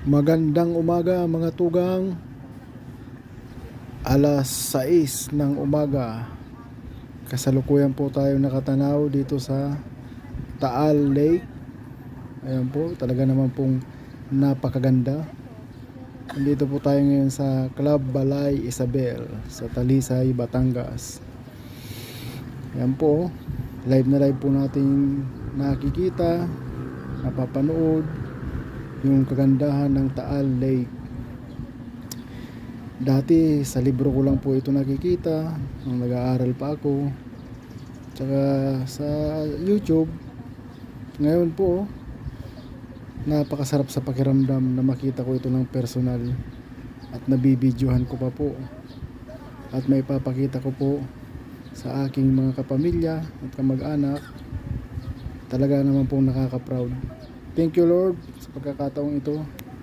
Magandang umaga mga tugang. Alas 6 ng umaga. Kasalukuyan po tayo nakatanaw dito sa Taal Lake. Ayan po, talaga naman pong napakaganda. Nandito po tayo ngayon sa Club Balay Isabel sa Talisay, Batangas. Ayan po, live na live po natin nakikita, napapanood yung kagandahan ng Taal Lake. Dati sa libro ko lang po ito nakikita nung nag-aaral pa ako, tsaka sa YouTube. Ngayon po, napakasarap sa pakiramdam na makita ko ito ng personal at nabibidyohan ko pa po at may papakita ko po sa aking mga kapamilya at kamag-anak. Talaga naman po nakaka-proud. Thank you Lord sa pagkakataong ito.